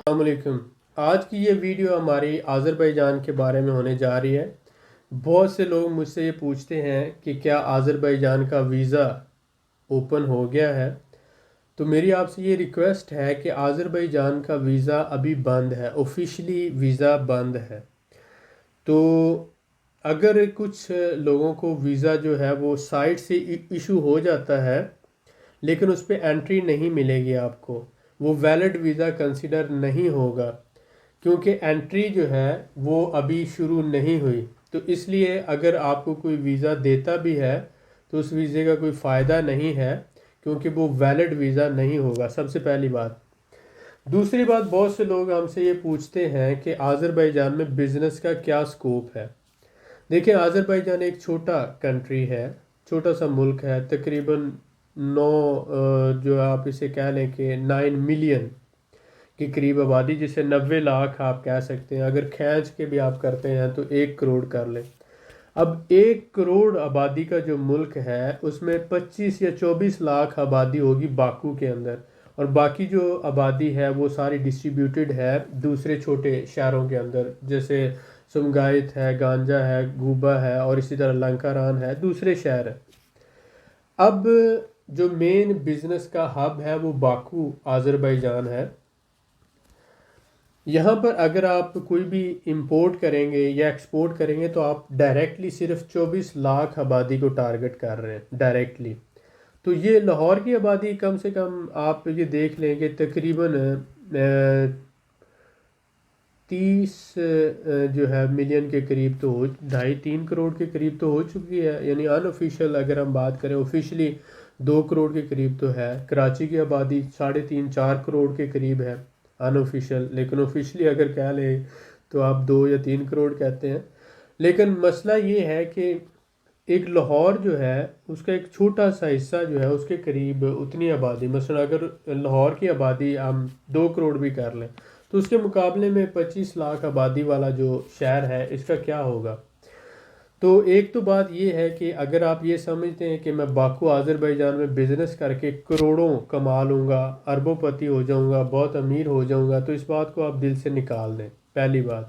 السلام علیکم۔ آج کی یہ ویڈیو ہماری آذربائیجان کے بارے میں ہونے جا رہی ہے۔ بہت سے لوگ مجھ سے یہ پوچھتے ہیں کہ کیا آذربائیجان کا ویزا اوپن ہو گیا ہے؟ تو میری آپ سے یہ ریکویسٹ ہے کہ آذربائیجان کا ویزا ابھی بند ہے، آفیشلی ویزا بند ہے۔ تو اگر کچھ لوگوں کو ویزا جو ہے وہ سائٹ سے ایشو ہو جاتا ہے لیکن اس پہ انٹری نہیں ملے گی آپ کو، وہ ویلڈ ویزا کنسیڈر نہیں ہوگا کیونکہ انٹری جو ہے وہ ابھی شروع نہیں ہوئی۔ تو اس لیے اگر آپ کو کوئی ویزا دیتا بھی ہے تو اس ویزے کا کوئی فائدہ نہیں ہے کیونکہ وہ ویلڈ ویزا نہیں ہوگا، سب سے پہلی بات۔ دوسری بات، بہت سے لوگ ہم سے یہ پوچھتے ہیں کہ آذربائیجان میں بزنس کا کیا سکوپ ہے۔ دیکھیں، آذربائیجان ایک چھوٹا کنٹری ہے، چھوٹا سا ملک ہے، تقریباً جو آپ اسے کہہ لیں کہ 9 ملین کے قریب آبادی، جسے 90 لاکھ آپ کہہ سکتے ہیں۔ اگر کھینچ کے بھی آپ کرتے ہیں تو 1 کروڑ کر لیں۔ اب 1 کروڑ آبادی کا جو ملک ہے اس میں 25 یا 24 لاکھ آبادی ہوگی باکو کے اندر، اور باقی جو آبادی ہے وہ ساری ڈسٹریبیوٹڈ ہے دوسرے چھوٹے شہروں کے اندر، جیسے سمگائت ہے، گانجا ہے، گوبا ہے، اور اسی طرح لنکاران ہے، دوسرے شہر ہیں۔ اب جو مین بزنس کا ہب ہے وہ باکو آذربائیجان ہے۔ یہاں پر اگر آپ کوئی بھی امپورٹ کریں گے یا ایکسپورٹ کریں گے تو آپ ڈائریکٹلی صرف 24 لاکھ آبادی کو ٹارگٹ کر رہے ہیں ڈائریکٹلی۔ تو یہ لاہور کی آبادی کم سے کم آپ یہ دیکھ لیں کہ تقریباً 30 جو ہے ملین کے قریب تو ہو، 2.5-3 کروڑ کے قریب تو ہو چکی ہے، یعنی ان آفیشیل اگر ہم بات کریں، آفیشلی 2 کروڑ کے قریب تو ہے۔ کراچی کی آبادی 3.5-4 کروڑ کے قریب ہے ان آفیشیل، لیکن آفیشلی اگر کہہ لیں تو آپ 2 یا 3 کروڑ کہتے ہیں۔ لیکن مسئلہ یہ ہے کہ ایک لاہور جو ہے اس کا ایک چھوٹا سا حصہ جو ہے اس کے قریب اتنی آبادی، مثلا اگر لاہور کی آبادی ہم 2 کروڑ بھی کر لیں تو اس کے مقابلے میں 25 لاکھ آبادی والا جو شہر ہے اس کا کیا ہوگا۔ تو ایک تو بات یہ ہے کہ اگر آپ یہ سمجھتے ہیں کہ میں باکو آذربائیجان میں بزنس کر کے کروڑوں کما لوں گا، اربوں پتی ہو جاؤں گا، بہت امیر ہو جاؤں گا، تو اس بات کو آپ دل سے نکال دیں، پہلی بات۔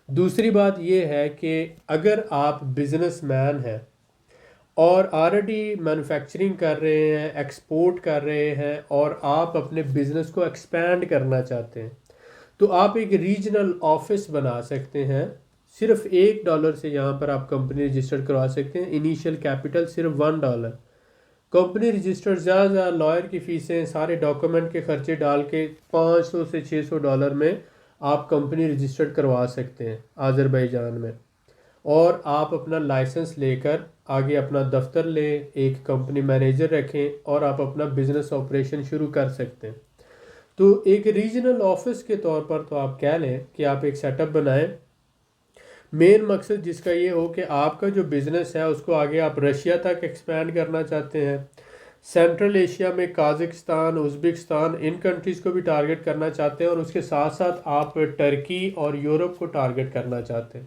دوسری بات یہ ہے کہ اگر آپ بزنس مین ہیں اور آلریڈی مینوفیکچرنگ کر رہے ہیں، ایکسپورٹ کر رہے ہیں، اور آپ اپنے بزنس کو ایکسپینڈ کرنا چاہتے ہیں تو آپ ایک ریجنل آفس بنا سکتے ہیں۔ صرف $1 سے یہاں پر آپ کمپنی رجسٹر کروا سکتے ہیں، انیشیل کیپٹل صرف $1۔ کمپنی رجسٹر زیادہ زیادہ لائر کی فیسیں، سارے ڈاکومنٹ کے خرچے ڈال کے $500 سے $600 میں آپ کمپنی رجسٹر کروا سکتے ہیں آذربائیجان میں، اور آپ اپنا لائسنس لے کر آگے اپنا دفتر لیں، ایک کمپنی مینیجر رکھیں، اور آپ اپنا بزنس آپریشن شروع کر سکتے ہیں۔ تو ایک ریجنل آفس کے طور پر تو آپ کہہ لیں کہ آپ ایک سیٹ اپ بنائیں، مین مقصد جس کا یہ ہو کہ آپ کا جو بزنس ہے اس کو آگے آپ رشیا تک ایکسپینڈ کرنا چاہتے ہیں، سینٹرل ایشیا میں قازقستان، ازبکستان، ان کنٹریز کو بھی ٹارگٹ کرنا چاہتے ہیں، اور اس کے ساتھ ساتھ آپ ٹرکی اور یورپ کو ٹارگٹ کرنا چاہتے ہیں۔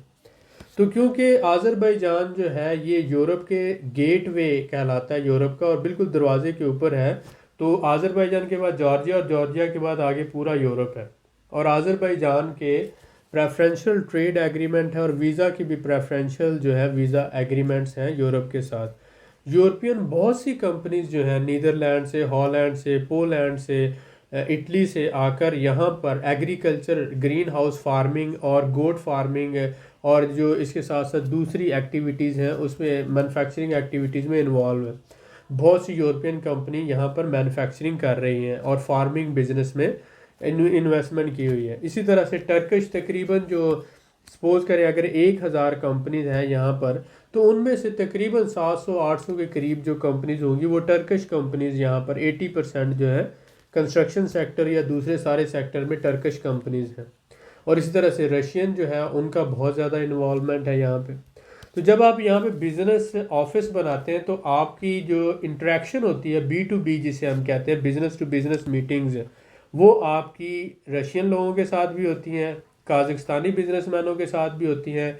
تو کیونکہ آذربائیجان جو ہے یہ یورپ کے گیٹ وے کہلاتا ہے، یورپ کا، اور بالکل دروازے کے اوپر ہے، تو آذربائیجان کے بعد جارجیا، اور جارجیا کے بعد آگے پورا یورپ ہے، اور آذربائیجان کے پریفرنشل ٹریڈ ایگریمنٹ ہے، اور ویزا کی بھی پریفرنشل جو ہے ویزا ایگریمنٹس ہیں یورپ کے ساتھ۔ یورپین بہت سی کمپنیز جو ہیں نیدرلینڈ سے، ہالینڈ سے، پولینڈ سے، اٹلی سے آ کر یہاں پر ایگریکلچر، گرین ہاؤس فارمنگ اور گوٹ فارمنگ، اور جو اس کے ساتھ ساتھ دوسری ایکٹیویٹیز ہیں اس میں مینوفیکچرنگ ایکٹیویٹیز میں انوالو ہیں۔ بہت سی یورپین کمپنی یہاں پر مینوفیکچرنگ کر رہی ہیں اور فارمنگ بزنس میں انویسٹمنٹ کی ہوئی ہے۔ اسی طرح سے ٹرکش تقریباً جو سپوز کریں اگر 1000 کمپنیز ہیں یہاں پر، تو ان میں سے تقریباً 700-800 کے قریب جو کمپنیز ہوں گی وہ ٹرکش کمپنیز، یہاں پر 80% جو ہے کنسٹرکشن سیکٹر یا دوسرے سارے سیکٹر میں ٹرکش کمپنیز ہیں، اور اسی طرح سے رشین جو ہے ان کا بہت زیادہ انوالومنٹ ہے یہاں پہ۔ تو جب آپ یہاں پہ بزنس آفس بناتے ہیں تو آپ کی جو انٹریکشن ہوتی ہے B2B جسے ہم کہتے ہیں، بزنس ٹو بزنس میٹنگز، وہ آپ کی رشین لوگوں کے ساتھ بھی ہوتی ہیں، قازقستانی بزنس مینوں کے ساتھ بھی ہوتی ہیں،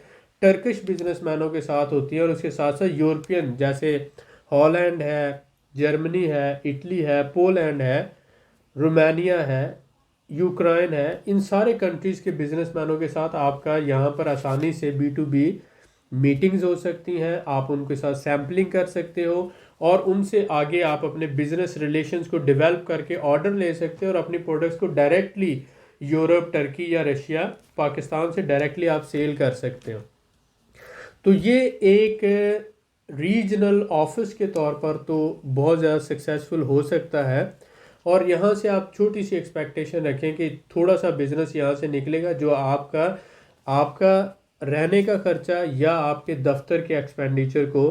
ٹرکش بزنس مینوں کے ساتھ ہوتی ہیں، اور اس کے ساتھ ساتھ یورپین جیسے ہالینڈ ہے، جرمنی ہے، اٹلی ہے، پولینڈ ہے، رومانیہ ہے، یوکرائن ہے، ان سارے کنٹریز کے بزنس مینوں کے ساتھ آپ کا یہاں پر آسانی سے B2B میٹنگز ہو سکتی ہیں، آپ ان کے ساتھ سیمپلنگ کر سکتے ہو اور ان سے آگے آپ اپنے بزنس ریلیشنز کو ڈیولپ کر کے آرڈر لے سکتے ہو اور اپنی پروڈکٹس کو ڈائریکٹلی یورپ، ٹرکی یا رشیا، پاکستان سے ڈائریکٹلی آپ سیل کر سکتے ہو۔ تو یہ ایک ریجنل آفس کے طور پر تو بہت زیادہ سکسیسفل ہو سکتا ہے، اور یہاں سے آپ چھوٹی سی ایکسپیکٹیشن رکھیں کہ تھوڑا سا بزنس یہاں سے نکلے گا جو آپ کا رہنے کا خرچہ یا آپ کے دفتر کے ایکسپینڈیچر کو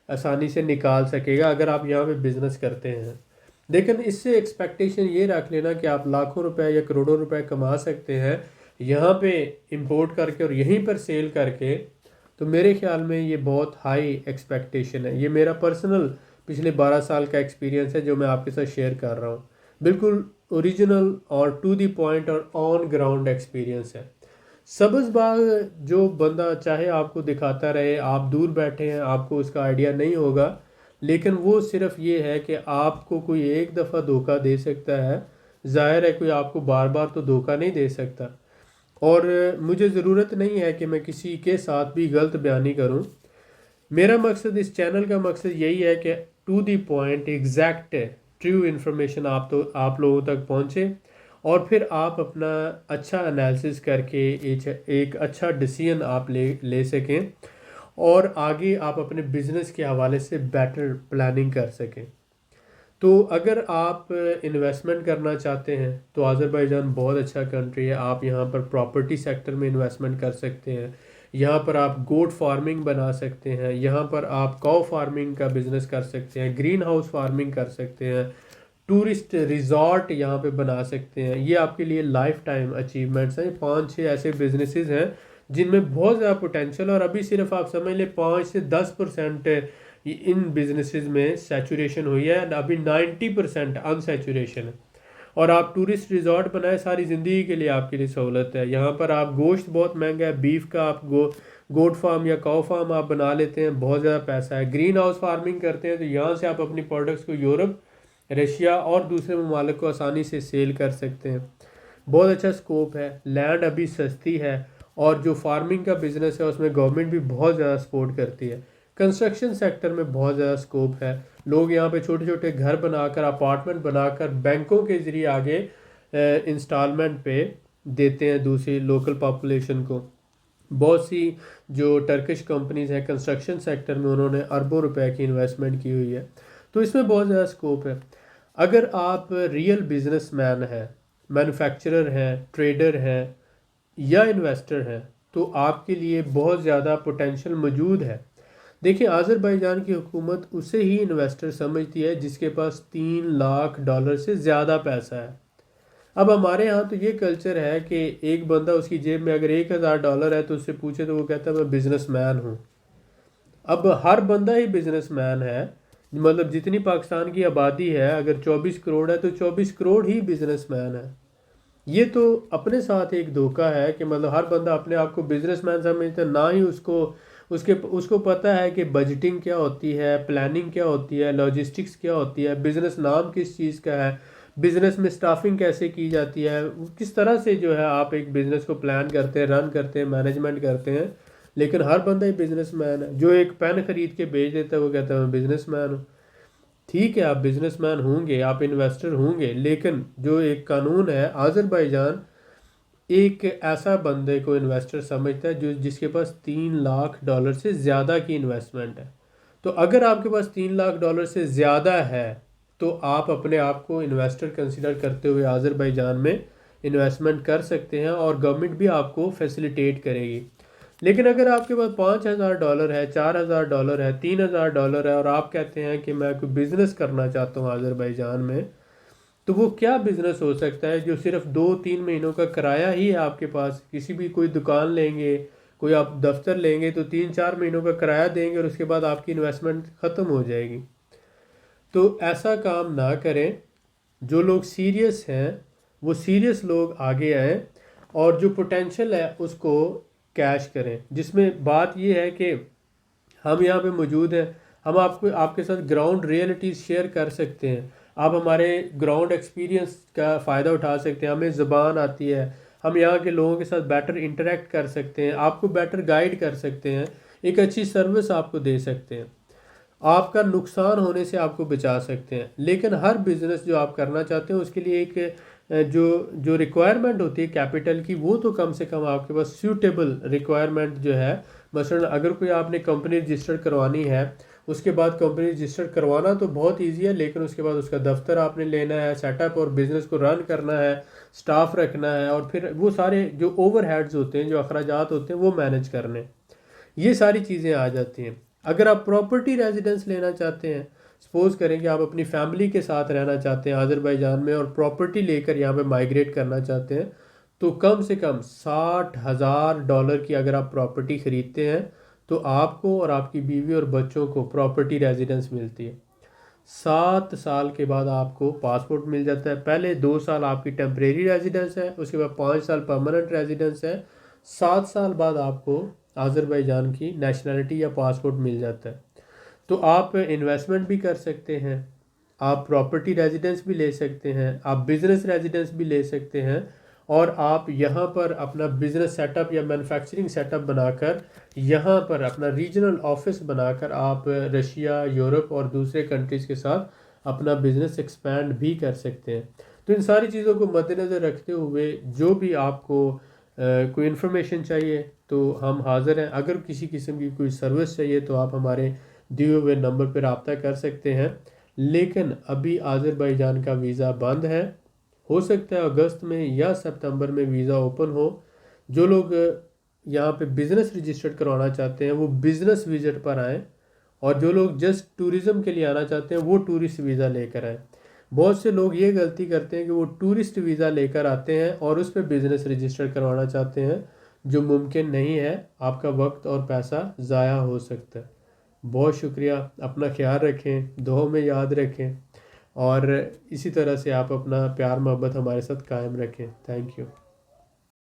آسانی سے نکال سکے گا اگر آپ یہاں پہ بزنس کرتے ہیں۔ لیکن اس سے ایکسپیکٹیشن یہ رکھ لینا کہ آپ لاکھوں روپے یا کروڑوں روپے کما سکتے ہیں یہاں پہ امپورٹ کر کے اور یہیں پر سیل کر کے، تو میرے خیال میں یہ بہت ہائی ایکسپیکٹیشن ہے۔ یہ میرا پرسنل پچھلے 12 سال کا ایکسپیرینس ہے جو میں آپ کے ساتھ شیئر کر رہا ہوں، بالکل اوریجنل اور ٹو دی پوائنٹ اور آن گراؤنڈ ایکسپیرینس ہے۔ سبز باغ جو بندہ چاہے آپ کو دکھاتا رہے، آپ دور بیٹھے ہیں، آپ کو اس کا آئیڈیا نہیں ہوگا، لیکن وہ صرف یہ ہے کہ آپ کو کوئی ایک دفعہ دھوکہ دے سکتا ہے، ظاہر ہے کوئی آپ کو بار بار تو دھوکہ نہیں دے سکتا۔ اور مجھے ضرورت نہیں ہے کہ میں کسی کے ساتھ بھی غلط بیانی کروں، میرا مقصد، اس چینل کا مقصد یہی ہے کہ to the point exact true information آپ لوگوں تک پہنچے اور پھر آپ اپنا اچھا انالیسس کر کے ایک اچھا ڈیسیژن آپ لے سکیں اور آگے آپ اپنے بزنس کے حوالے سے بیٹر پلاننگ کر سکیں۔ تو اگر آپ انویسٹمنٹ کرنا چاہتے ہیں تو آذربائیجان بہت اچھا کنٹری ہے، آپ یہاں پر پراپرٹی سیکٹر میں انویسٹمنٹ کر سکتے ہیں، یہاں پر آپ گوٹ فارمنگ بنا سکتے ہیں، یہاں پر آپ کاؤ فارمنگ کا بزنس کر سکتے ہیں، گرین ہاؤس فارمنگ کر سکتے ہیں، ٹورسٹ ریزورٹ یہاں پہ بنا سکتے ہیں۔ یہ آپ کے لیے لائف ٹائم اچیومنٹس ہیں، 5-6 ایسے بزنسز ہیں جن میں بہت زیادہ پوٹینشل، اور ابھی صرف آپ سمجھ لیں 5 سے 10% ان بزنسز میں سیچوریشن ہوئی ہے، ابھی 90% ان سیچوریشن ہے۔ اور آپ ٹورسٹ ریزورٹ بنائیں، ساری زندگی کے لیے آپ کے لیے سہولت ہے۔ یہاں پر آپ گوشت بہت مہنگا ہے، بیف کا آپ گوٹ فارم یا کاؤ فارم آپ بنا لیتے ہیں، بہت زیادہ پیسہ ہے۔ گرین ہاؤس فارمنگ کرتے ہیں تو یہاں سے آپ اپنی پروڈکٹس کو یورپ، رشیا اور دوسرے ممالک کو آسانی سے سیل کر سکتے ہیں۔ بہت اچھا سکوپ ہے، لینڈ ابھی سستی ہے، اور جو فارمنگ کا بزنس ہے اس میں گورنمنٹ بھی بہت زیادہ سپورٹ کرتی ہے۔ کنسٹرکشن سیکٹر میں بہت زیادہ سکوپ ہے، لوگ یہاں پہ چھوٹے چھوٹے گھر بنا کر، اپارٹمنٹ بنا کر بینکوں کے ذریعے آگے انسٹالمنٹ پہ دیتے ہیں دوسری لوکل پاپولیشن کو۔ بہت سی جو ٹرکش کمپنیز ہیں کنسٹرکشن سیکٹر میں، انہوں نے اربوں روپے کی انویسٹمنٹ کی ہوئی ہے، تو اس میں بہت زیادہ سکوپ ہے۔ اگر آپ ریئل بزنس مین ہیں، مینوفیکچرر ہیں، ٹریڈر ہیں یا انویسٹر ہیں، تو آپ کے لیے بہت زیادہ پوٹینشل موجود ہے۔ دیکھیں، آذربائیجان کی حکومت اسے ہی انویسٹر سمجھتی ہے جس کے پاس $3 لاکھ سے زیادہ پیسہ ہے۔ اب ہمارے ہاں تو یہ کلچر ہے کہ ایک بندہ، اس کی جیب میں اگر $1,000 ہے تو اس سے پوچھے تو وہ کہتا ہے میں بزنس مین ہوں۔ اب ہر بندہ ہی بزنس مین ہے، مطلب جتنی پاکستان کی آبادی ہے، اگر 24 کروڑ ہے تو 24 کروڑ ہی بزنس مین ہے۔ یہ تو اپنے ساتھ ایک دھوکہ ہے کہ مطلب ہر بندہ اپنے آپ کو بزنس مین سمجھتا ہے، نہ ہی اس کو پتہ ہے کہ بجٹنگ کیا ہوتی ہے، پلاننگ کیا ہوتی ہے، لاجسٹکس کیا ہوتی ہے، بزنس نام کس چیز کا ہے، بزنس میں سٹافنگ کیسے کی جاتی ہے، کس طرح سے جو ہے آپ ایک بزنس کو پلان کرتے ہیں، رن کرتے ہیں، مینجمنٹ کرتے ہیں۔ لیکن ہر بندہ ہی بزنس مین ہے، جو ایک پین خرید کے بیچ دیتا ہے وہ کہتا ہے میں بزنس مین ہوں۔ ٹھیک ہے، آپ بزنس مین ہوں گے، آپ انویسٹر ہوں گے، لیکن جو ایک قانون ہے، آذربائیجان ایک ایسا بندے کو انویسٹر سمجھتا ہے جس کے پاس $3 لاکھ سے زیادہ کی انویسٹمنٹ ہے۔ تو اگر آپ کے پاس $3 لاکھ سے زیادہ ہے تو آپ اپنے آپ کو انویسٹر کنسیڈر کرتے ہوئے آذربائیجان میں انویسٹمنٹ کر سکتے ہیں، اور گورنمنٹ بھی آپ کو فیسیلیٹیٹ کرے گی۔ لیکن اگر آپ کے پاس $5,000 ہے، $4,000 ہے، $3,000 ہے، اور آپ کہتے ہیں کہ میں کوئی بزنس کرنا چاہتا ہوں آذربائیجان میں، تو وہ کیا بزنس ہو سکتا ہے جو صرف 2-3 مہینوں کا کرایہ ہی ہے آپ کے پاس؟ کسی بھی کوئی دکان لیں گے، کوئی آپ دفتر لیں گے تو 3-4 مہینوں کا کرایہ دیں گے اور اس کے بعد آپ کی انویسٹمنٹ ختم ہو جائے گی۔ تو ایسا کام نہ کریں۔ جو لوگ سیریس ہیں وہ سیریس لوگ آگے آئیں اور جو پوٹینشل ہے اس کو کیش کریں، جس میں بات یہ ہے کہ ہم یہاں پہ موجود ہیں، ہم آپ کے ساتھ گراؤنڈ ریئلٹیز شیئر کر سکتے ہیں۔ آپ ہمارے گراؤنڈ ایکسپیرینس کا فائدہ اٹھا سکتے ہیں، ہمیں زبان آتی ہے، ہم یہاں کے لوگوں کے ساتھ بیٹر انٹریکٹ کر سکتے ہیں، آپ کو بیٹر گائیڈ کر سکتے ہیں، ایک اچھی سروس آپ کو دے سکتے ہیں، آپ کا نقصان ہونے سے آپ کو بچا سکتے ہیں۔ لیکن ہر بزنس جو آپ کرنا چاہتے ہیں اس کے لیے ایک جو ریکوائرمنٹ ہوتی ہے کیپٹل کی، وہ تو کم سے کم آپ کے پاس سیوٹیبل ریکوائرمنٹ جو ہے، مثلا اگر کوئی آپ نے کمپنی رجسٹر کروانی ہے، اس کے بعد کمپنی رجسٹر کروانا تو بہت ایزی ہے، لیکن اس کے بعد اس کا دفتر آپ نے لینا ہے، سیٹ اپ اور بزنس کو رن کرنا ہے، سٹاف رکھنا ہے، اور پھر وہ سارے جو اوور ہیڈز ہوتے ہیں، جو اخراجات ہوتے ہیں، وہ مینج کرنے، یہ ساری چیزیں آ جاتی ہیں۔ اگر آپ پراپرٹی ریزیڈنس لینا چاہتے ہیں، سپوز کریں کہ آپ اپنی فیملی کے ساتھ رہنا چاہتے ہیں آذربائیجان میں اور پراپرٹی لے کر یہاں پہ مائیگریٹ کرنا چاہتے ہیں، تو کم سے کم $60,000 کی اگر آپ پراپرٹی خریدتے ہیں تو آپ کو اور آپ کی بیوی اور بچوں کو پراپرٹی ریزیڈنس ملتی ہے۔ 7 سال کے بعد آپ کو پاسپورٹ مل جاتا ہے، پہلے 2 سال آپ کی ٹیمپریری ریزیڈنس ہے، اس کے بعد 5 سال پرماننٹ ریزیڈنس ہے، 7 سال بعد آپ کو آذربائیجان کی نیشنلٹی یا پاسپورٹ مل جاتا ہے۔ تو آپ انویسٹمنٹ بھی کر سکتے ہیں، آپ پراپرٹی ریزیڈنس بھی لے سکتے ہیں، آپ بزنس ریزیڈنس بھی لے سکتے ہیں، اور آپ یہاں پر اپنا بزنس سیٹ اپ یا مینوفیکچرنگ سیٹ اپ بنا کر یہاں پر اپنا ریجنل آفس بنا کر آپ رشیا، یورپ اور دوسرے کنٹریز کے ساتھ اپنا بزنس ایکسپینڈ بھی کر سکتے ہیں۔ تو ان ساری چیزوں کو مد نظر رکھتے ہوئے جو بھی آپ کو کوئی انفارمیشن چاہیے تو ہم حاضر ہیں، اگر کسی قسم کی کوئی سروس چاہیے تو آپ ہمارے دیے ہوئے نمبر پہ رابطہ کر سکتے ہیں۔ لیکن ابھی آذربائیجان کا ویزا بند ہے، ہو سکتا ہے اگست میں یا سپتمبر میں ویزا اوپن ہو۔ جو لوگ یہاں پہ بزنس رجسٹرڈ کروانا چاہتے ہیں وہ بزنس وزٹ پر آئیں، اور جو لوگ جسٹ ٹورزم کے لیے آنا چاہتے ہیں وہ ٹورسٹ ویزا لے کر آئیں۔ بہت سے لوگ یہ غلطی کرتے ہیں کہ وہ ٹورسٹ ویزا لے کر آتے ہیں اور اس پہ بزنس رجسٹر کروانا چاہتے ہیں، جو ممکن نہیں ہے، آپ کا وقت اور پیسہ ضائع ہو سکتا ہے۔ بہت شکریہ، اپنا خیال رکھیں، دعاؤں میں یاد رکھیں، اور اسی طرح سے آپ اپنا پیار محبت ہمارے ساتھ قائم رکھیں۔ Thank you.